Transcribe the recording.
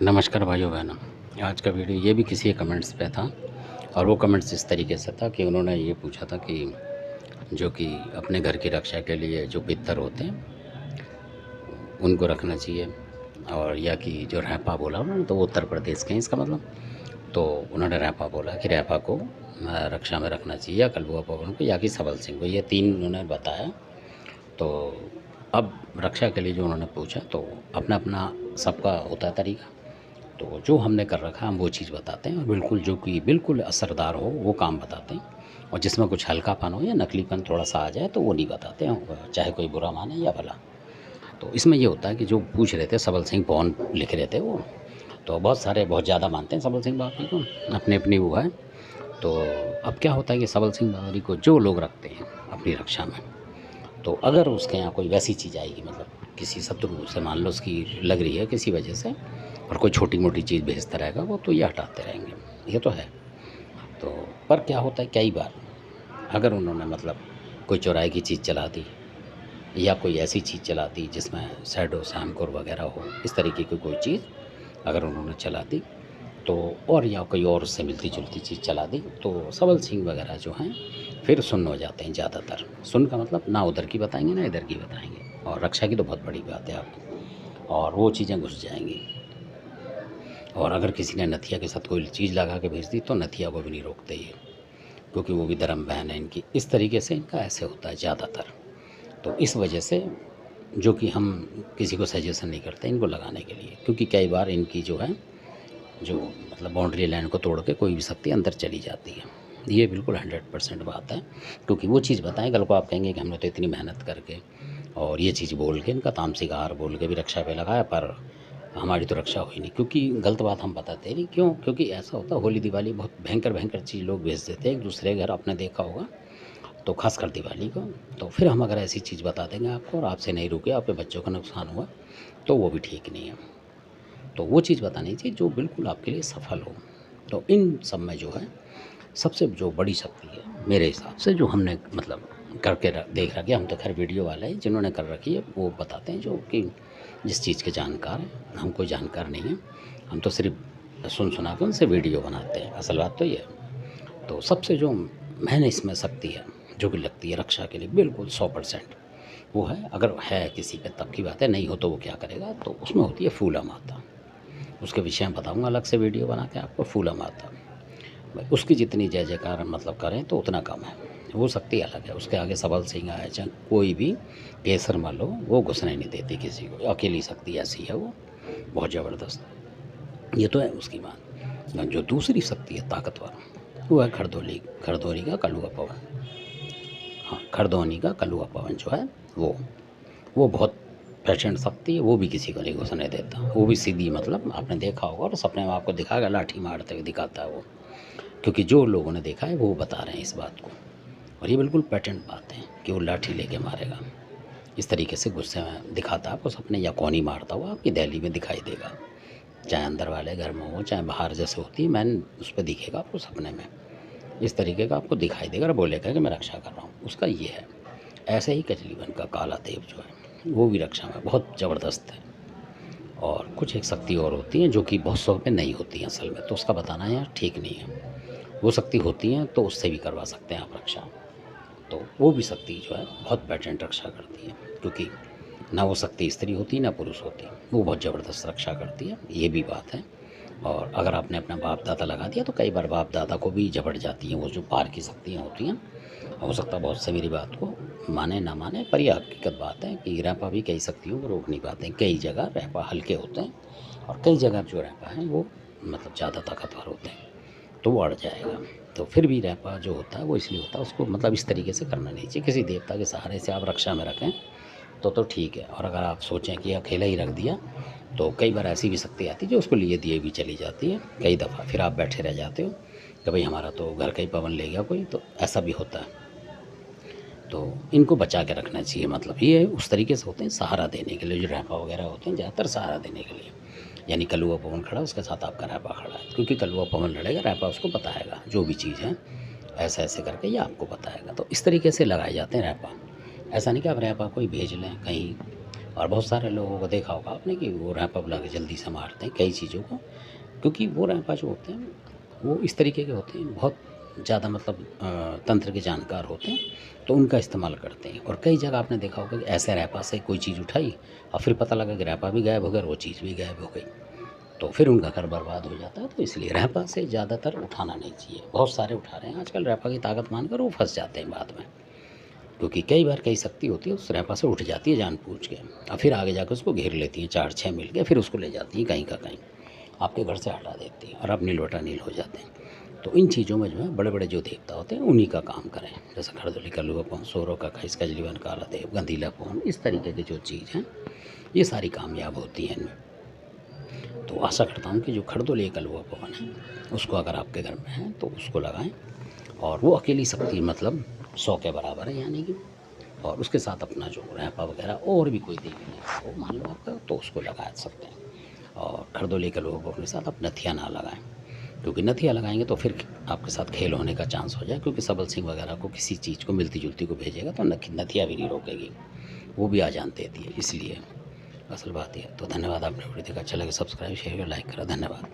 नमस्कार भाइयों बहनों। आज का वीडियो ये भी किसी के कमेंट्स पे था और वो कमेंट्स इस तरीके से था कि उन्होंने ये पूछा था कि जो कि अपने घर की रक्षा के लिए जो पितर होते हैं उनको रखना चाहिए, और या कि जो रैपा बोला उन्होंने, तो वो उत्तर प्रदेश के हैं इसका मतलब। तो उन्होंने रैपा बोला कि रैपा को रक्षा में रखना चाहिए, या कलबुआ पवन को, या कि सबल सिंह को, ये तीन उन्होंने बताया। तो अब रक्षा के लिए जो उन्होंने पूछा, तो अपना अपना सबका होता है तरीका। तो जो हमने कर रखा है हम वो चीज़ बताते हैं, और बिल्कुल जो कि बिल्कुल असरदार हो वो काम बताते हैं, और जिसमें कुछ हल्कापन हो या नकलीपन थोड़ा सा आ जाए तो वो नहीं बताते हैं, चाहे कोई बुरा माने या भला। तो इसमें ये होता है कि जो पूछ रहे थे सबल सिंह पवन लिख रहे थे वो, तो बहुत सारे बहुत ज़्यादा मानते हैं सबल सिंह बावरी को, अपनी अपनी वो है। तो अब क्या होता है कि सबल सिंह बावरी को जो लोग रखते हैं अपनी रक्षा में, तो अगर उसके यहाँ कोई वैसी चीज़ आएगी, मतलब किसी शत्रु से मान लो उसकी लग रही है किसी वजह से, और कोई छोटी मोटी चीज़ भेजता रहेगा वो, तो ये हटाते रहेंगे, ये तो है। तो पर क्या होता है कई बार, अगर उन्होंने मतलब कोई चौराहे की चीज़ चला दी, या कोई ऐसी चीज़ चला दी जिसमें शैडो सैमकोर वगैरह हो, इस तरीके की कोई चीज़ अगर उन्होंने चला दी, तो और या कोई और उससे मिलती जुलती चीज़ चला दी, तो सबल सिंह वगैरह जो हैं फिर सुन्न हो जाते हैं ज़्यादातर। सुन्न का मतलब ना उधर की बताएंगे ना इधर की बताएंगे, और रक्षा की तो बहुत बड़ी बात है आपकी, और वो चीज़ें घुस जाएंगी। और अगर किसी ने नथिया के साथ कोई चीज़ लगा के भेज दी तो नथिया को भी नहीं रोकते ये, क्योंकि वो भी धर्म बहन है इनकी। इस तरीके से इनका ऐसे होता है ज़्यादातर। तो इस वजह से जो कि हम किसी को सजेशन नहीं करते इनको लगाने के लिए, क्योंकि कई बार इनकी जो है, जो मतलब बाउंड्री लाइन को तोड़ के कोई भी शक्ति अंदर चली जाती है। ये बिल्कुल 100% बात है, क्योंकि वो चीज़ बताएं, कल को आप कहेंगे कि हमने तो इतनी मेहनत करके और ये चीज़ बोल के, इनका तामसिक आहार बोल के भी रक्षा पे लगाया, पर हमारी तो रक्षा हुई नहीं, क्योंकि गलत बात हम बताते नहीं। क्यों? क्योंकि ऐसा होता है, होली दिवाली बहुत भयंकर भयंकर चीज़ लोग भेज देते हैं एक दूसरे के घर, आपने देखा होगा, तो खासकर दिवाली को। तो फिर हम अगर ऐसी चीज़ बता देंगे आपको और आपसे नहीं रुके, आपके बच्चों का नुकसान हुआ, तो वो भी ठीक नहीं है। तो वो चीज़ बतानी चाहिए जो बिल्कुल आपके लिए सफल हो। तो इन सब में जो है सबसे जो बड़ी शक्ति है मेरे हिसाब से, जो हमने मतलब करके देख रखी है, हम तो खैर वीडियो वाले हैं, जिन्होंने कर रखी है वो बताते हैं, जो कि जिस चीज़ के जानकार हैं। हम कोई जानकार नहीं है, हम तो सिर्फ सुन सुना के उनसे वीडियो बनाते हैं, असल बात तो ये है। तो सबसे जो मैंने इसमें शक्ति है जो कि लगती है रक्षा के लिए बिल्कुल 100%, वो है, अगर है किसी पे तब की बात है, नहीं हो तो वो क्या करेगा, तो उसमें होती है फूला माता। उसके विषय में बताऊंगा अलग से वीडियो बना के आपको। फूला माता भाई, उसकी जितनी जय जयकार मतलब करें तो उतना कम है, वो शक्ति अलग है। उसके आगे सबल सिंह आए चाहे कोई भी केसर मान लो, वो घुसने नहीं देती किसी को, अकेली शक्ति ऐसी है वो, बहुत ज़बरदस्त। ये तो है उसकी बात। जो दूसरी शक्ति है ताकतवर, वो है खरदोली, खरदोरी का कलुआ पवन। हाँ, खरदोनी का कलुआ पवन जो है वो बहुत प्रचंड शक्ति है, वो भी किसी को नहीं घुसने देता। वो भी सीधी, मतलब आपने देखा होगा और सपने में आपको दिखाएगा, लाठी मारते हुए दिखाता है वो, क्योंकि जो लोगों ने देखा है वो बता रहे हैं इस बात को। और ये बिल्कुल पैटर्न बात है कि वो लाठी लेके मारेगा, इस तरीके से गुस्से में दिखाता है आपको सपने, या कौन ही मारता हुआ आपकी दहली में दिखाई देगा, चाहे अंदर वाले घर में हो चाहे बाहर, जैसे होती है मैन, उस पर दिखेगा आपको सपने में, इस तरीके का आपको दिखाई देगा और बोलेगा कि मैं रक्षा कर रहा हूँ, उसका ये है। ऐसे ही कचलीबन का काला देव जो है वो भी रक्षा में बहुत ज़बरदस्त है। और कुछ एक शक्ति और होती हैं जो कि बहुत सौ पे नहीं होती हैं असल में, तो उसका बताना यार ठीक नहीं है। वो शक्ति होती हैं तो उससे भी करवा सकते हैं आप रक्षा। तो वो भी शक्ति जो है बहुत पैटेंट रक्षा करती है, क्योंकि ना वो शक्ति स्त्री होती ना पुरुष होती, वो बहुत ज़बरदस्त रक्षा करती है, ये भी बात है। और अगर आपने अपना बाप दादा लगा दिया तो कई बार बाप दादा को भी झपट जाती हैं वो जो पार की शक्तियाँ होती हैं। हो सकता है बहुत से मेरी बात को माने ना माने, पर यह हकीकत बात है कि रैपा भी कई शक्तियों को रोक नहीं पाते हैं। कई जगह रैपा हल्के होते हैं, और कई जगह जो रैपा हैं वो मतलब ज़्यादा ताकतवर होते हैं, तो वो अड़ जाएगा। तो फिर भी रैपा जो होता है वो इसलिए होता है, उसको मतलब इस तरीके से करना नहीं चाहिए। किसी देवता के सहारे से आप रक्षा में रखें तो ठीक है। और अगर आप सोचें कि अकेला ही रख दिया, तो कई बार ऐसी भी शक्ति आती है जो उसको लिए दिए भी चली जाती है कई दफ़ा, फिर आप बैठे रह जाते हो कि भाई हमारा तो घर का ही पवन ले गया कोई, तो ऐसा भी होता है। तो इनको बचा के रखना चाहिए, मतलब ये उस तरीके से होते हैं सहारा देने के लिए, जो रैपा वगैरह होते हैं ज़्यादातर सहारा देने के लिए। यानी कलुआ पवन खड़ा, उसके साथ आपका रैपा खड़ा है, क्योंकि कलुआ पवन लड़ेगा, रैपा उसको बताएगा जो भी चीज़ है, ऐसे ऐसे करके ये आपको बताएगा। तो इस तरीके से लगाए जाते हैं रैपा। ऐसा नहीं कि आप रैपा कोई भेज लें कहीं और बहुत सारे लोगों को देखा होगा आपने कि वो रैंप अप लगा जल्दी से मारते हैं कई चीज़ों को, क्योंकि वो रैंपा जो होते हैं वो इस तरीके के होते हैं, बहुत ज़्यादा मतलब तंत्र के जानकार होते हैं, तो उनका इस्तेमाल करते हैं। और कई जगह आपने देखा होगा कि ऐसे रैंपा से कोई चीज़ उठाई और फिर पता लगा कि रैंपा भी गायब हो गया और वो चीज़ भी गायब हो गई, तो फिर उनका घर बर्बाद हो जाता है। तो इसलिए रैंपा से ज़्यादातर उठाना नहीं चाहिए। बहुत सारे उठा रहे हैं आजकल रैंपा की ताकत मानकर, वो फंस जाते हैं बाद में, क्योंकि कई बार कई शक्ति होती है उस रैंपा से उठ जाती है जानबूझ के, और फिर आगे जाकर उसको घेर लेती हैं 4-6 मिल के, फिर उसको ले जाती हैं कहीं का कहीं, आपके घर से हटा देती हैं और आप नील बटा नील हो जाते हैं। तो इन चीज़ों में जो है बड़े बड़े जो देवता होते हैं उन्हीं का काम करें, जैसे खरदोली कलुआ पवन, सोरो का खैस कजलीवन काला देव, गंधीला पवन, इस तरीके की जो चीज़ हैं ये सारी कामयाब होती हैं इनमें। तो आशा करता हूँ कि जो खरदोली कलुआ पवन है उसको अगर आपके घर में है तो उसको लगाएं, और वो अकेली शक्ति मतलब 100 के बराबर है यानी कि, और उसके साथ अपना जो रैंपा वगैरह और भी कोई देवी नहीं हो मान लो आपका, तो उसको लगा सकते हैं। और खरदोली कलुआ पवन के साथ आप नथिया ना लगाएं, क्योंकि नथिया लगाएंगे तो फिर आपके साथ खेल होने का चांस हो जाए, क्योंकि सबल सिंह वगैरह को किसी चीज़ को मिलती जुलती को भेजेगा तो नथिया भी नहीं रोकेगी, वो भी आ जान देती है। इसलिए असल बात यह। तो धन्यवाद, आपने वीडियो देखा, अच्छा लगे सब्सक्राइब शेयर लाइक करा, धन्यवाद।